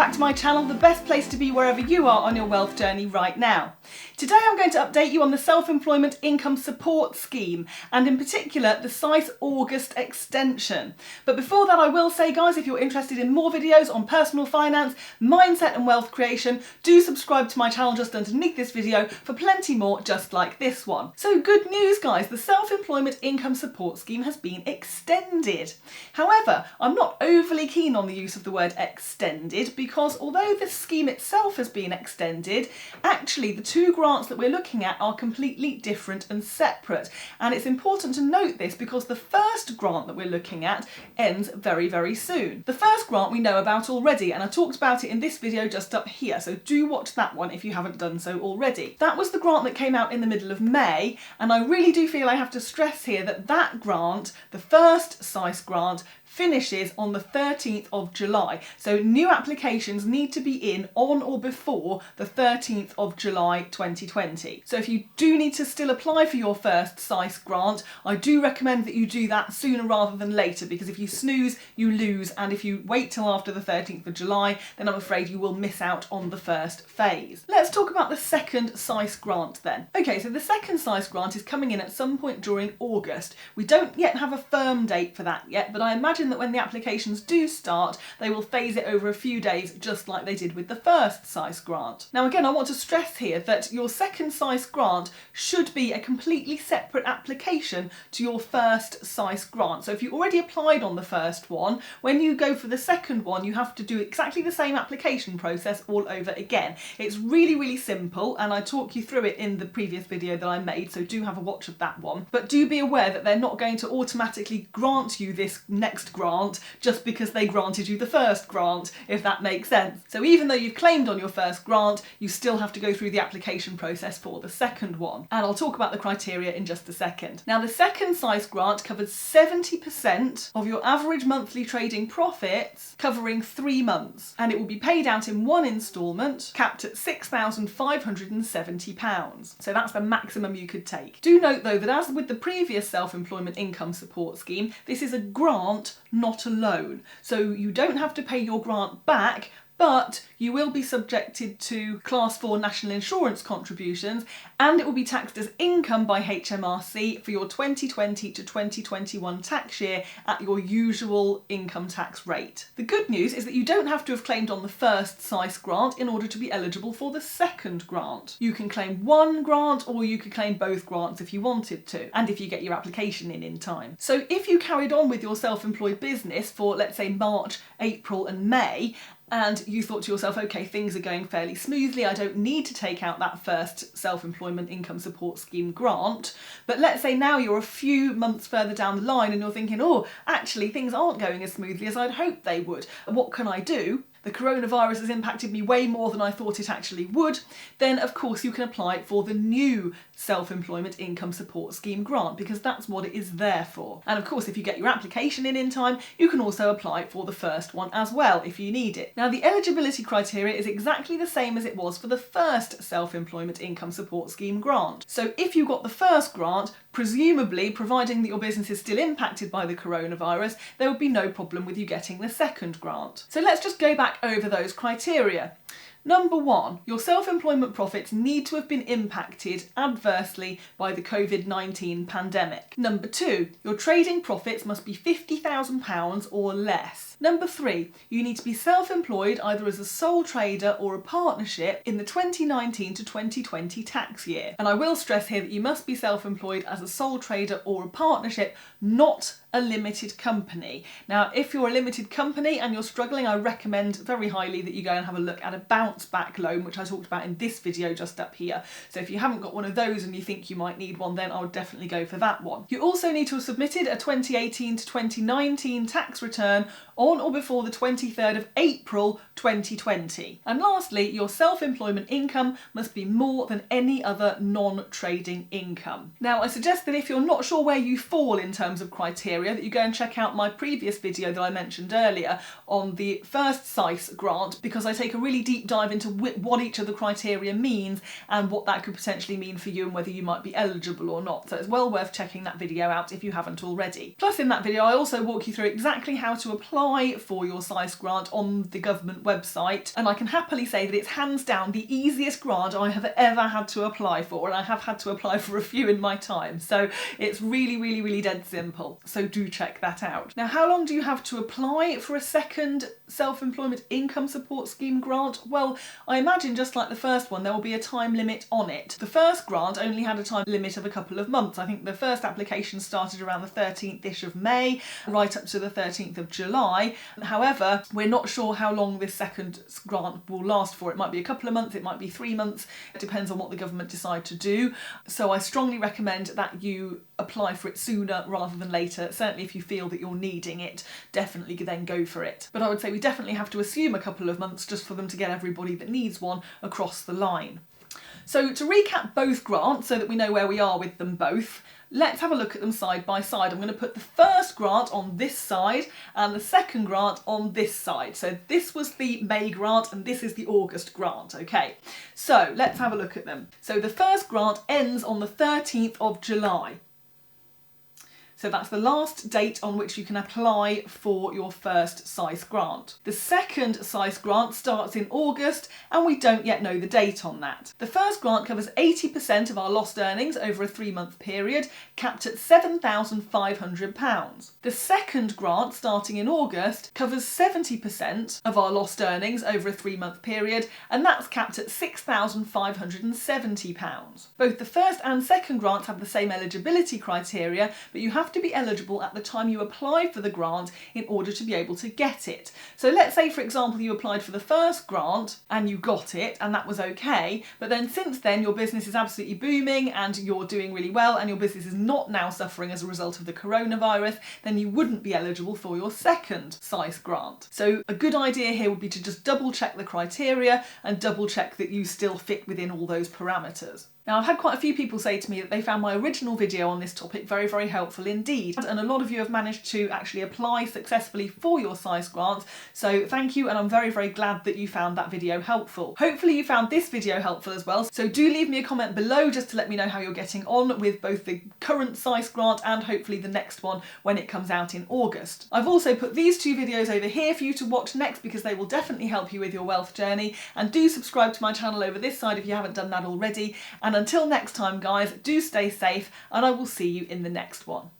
back to my channel, the best place to be wherever you are on your wealth journey right now. Today I'm going to update you on the Self-Employment Income Support Scheme, and in particular the SEISS August extension. But before that I will say, guys, if you're interested in more videos on personal finance, mindset and wealth creation, do subscribe to my channel just underneath this video for plenty more just like this one. So good news, guys, the Self-Employment Income Support Scheme has been extended. However, I'm not overly keen on the use of the word extended, because although the scheme itself has been extended, actually the two grants that we're looking at are completely different and separate. And it's important to note this because the first grant that we're looking at ends very, very soon. The first grant we know about already, and I talked about it in this video just up here, so do watch that one if you haven't done so already. That was the grant that came out in the middle of May, and I really do feel I have to stress here that that grant, the first SEISS grant, finishes on the 13th of July. So new applications need to be in on or before the 13th of July 2020. So if you do need to still apply for your first SEISS grant, I do recommend that you do that sooner rather than later, because if you snooze, you lose, and if you wait till after the 13th of July, then I'm afraid you will miss out on the first phase. Let's talk about the second SEISS grant then. Okay, so the second SEISS grant is coming in at some point during August. We don't yet have a firm date for that yet, but I imagine that when the applications do start, they will phase it over a few days, just like they did with the first SEISS grant. Now again, I want to stress here that your second SEISS grant should be a completely separate application to your first SEISS grant. So if you already applied on the first one, when you go for the second one, you have to do exactly the same application process all over again. It's really, really simple, and I talk you through it in the previous video that I made, so do have a watch of that one. But do be aware that they're not going to automatically grant you this next grant just because they granted you the first grant, if that makes sense. So even though you've claimed on your first grant, you still have to go through the application process for the second one. And I'll talk about the criteria in just a second. Now, the second SEISS grant covers 70% of your average monthly trading profits, covering 3 months, and it will be paid out in one instalment, capped at £6,570. So that's the maximum you could take. Do note though that as with the previous Self-Employment Income Support Scheme, this is a grant, not a loan. So you don't have to pay your grant back, but you will be subjected to Class 4 National Insurance contributions, and it will be taxed as income by HMRC for your 2020 to 2021 tax year at your usual income tax rate. The good news is that you don't have to have claimed on the first SEISS grant in order to be eligible for the second grant. You can claim one grant, or you could claim both grants if you wanted to, and if you get your application in time. So if you carried on with your self-employed business for, let's say, March, April and May, and you thought to yourself, okay, things are going fairly smoothly, I don't need to take out that first Self-Employment Income Support Scheme grant, but let's say now you're a few months further down the line and you're thinking, oh, actually things aren't going as smoothly as I'd hoped they would. What can I do? The coronavirus has impacted me way more than I thought it actually would, then of course you can apply for the new Self-Employment Income Support Scheme grant, because that's what it is there for. And of course, if you get your application in time, you can also apply for the first one as well if you need it. Now, the eligibility criteria is exactly the same as it was for the first Self-Employment Income Support Scheme grant. So if you got the first grant, presumably, providing that your business is still impacted by the coronavirus, there would be no problem with you getting the second grant. So let's just go back over those criteria. Number 1, your self-employment profits need to have been impacted adversely by the COVID-19 pandemic. Number 2, your trading profits must be £50,000 or less. Number 3, you need to be self-employed either as a sole trader or a partnership in the 2019 to 2020 tax year. And I will stress here that you must be self-employed as a sole trader or a partnership, not a limited company. Now, if you're a limited company and you're struggling, I recommend very highly that you go and have a look at a bounce back loan, which I talked about in this video just up here. So if you haven't got one of those and you think you might need one, then I would definitely go for that one. You also need to have submitted a 2018 to 2019 tax return on or before the 23rd of April 2020. And lastly, your self-employment income must be more than any other non-trading income. Now, I suggest that if you're not sure where you fall in terms of criteria, that you go and check out my previous video that I mentioned earlier on the first SEISS grant, because I take a really deep dive dive into what each of the criteria means and what that could potentially mean for you and whether you might be eligible or not. So it's well worth checking that video out if you haven't already. Plus in that video I also walk you through exactly how to apply for your SEISS grant on the government website, and I can happily say that it's hands down the easiest grant I have ever had to apply for, and I have had to apply for a few in my time, so it's really dead simple. So do check that out. Now, how long do you have to apply for a second self-employment income support scheme grant? Well, I imagine just like the first one there will be a time limit on it. The first grant only had a time limit of a couple of months. I think the first application started around the 13th-ish of May, right up to the 13th of July. However, we're not sure how long this second grant will last for. It might be a couple of months, it might be 3 months, it depends on what the government decide to do. So I strongly recommend that you apply for it sooner rather than later. Certainly if you feel that you're needing it, definitely then go for it. But I would say we definitely have to assume a couple of months just for them to get everybody that needs one across the line. So to recap both grants so that we know where we are with them both, let's have a look at them side by side. I'm going to put the first grant on this side and the second grant on this side. So this was the May grant and this is the August grant. Okay, so let's have a look at them. So the first grant ends on the 13th of July. So that's the last date on which you can apply for your first SEISS grant. The second SEISS grant starts in August and we don't yet know the date on that. The first grant covers 80% of our lost earnings over a 3-month period, capped at £7,500. The second grant starting in August covers 70% of our lost earnings over a 3-month period, and that's capped at £6,570. Both the first and second grants have the same eligibility criteria, but you have to be eligible at the time you apply for the grant in order to be able to get it. So let's say, for example, you applied for the first grant and you got it and that was okay, but then since then your business is absolutely booming and you're doing really well and your business is not now suffering as a result of the coronavirus, then you wouldn't be eligible for your second SEISS grant. So a good idea here would be to just double check the criteria and double check that you still fit within all those parameters. Now, I've had quite a few people say to me that they found my original video on this topic very helpful indeed, and a lot of you have managed to actually apply successfully for your SEISS grant, so thank you, and I'm very glad that you found that video helpful. Hopefully you found this video helpful as well, so do leave me a comment below just to let me know how you're getting on with both the current SEISS grant and hopefully the next one when it comes out in August. I've also put these two videos over here for you to watch next because they will definitely help you with your wealth journey, and do subscribe to my channel over this side if you haven't done that already. And until next time guys, do stay safe and I will see you in the next one.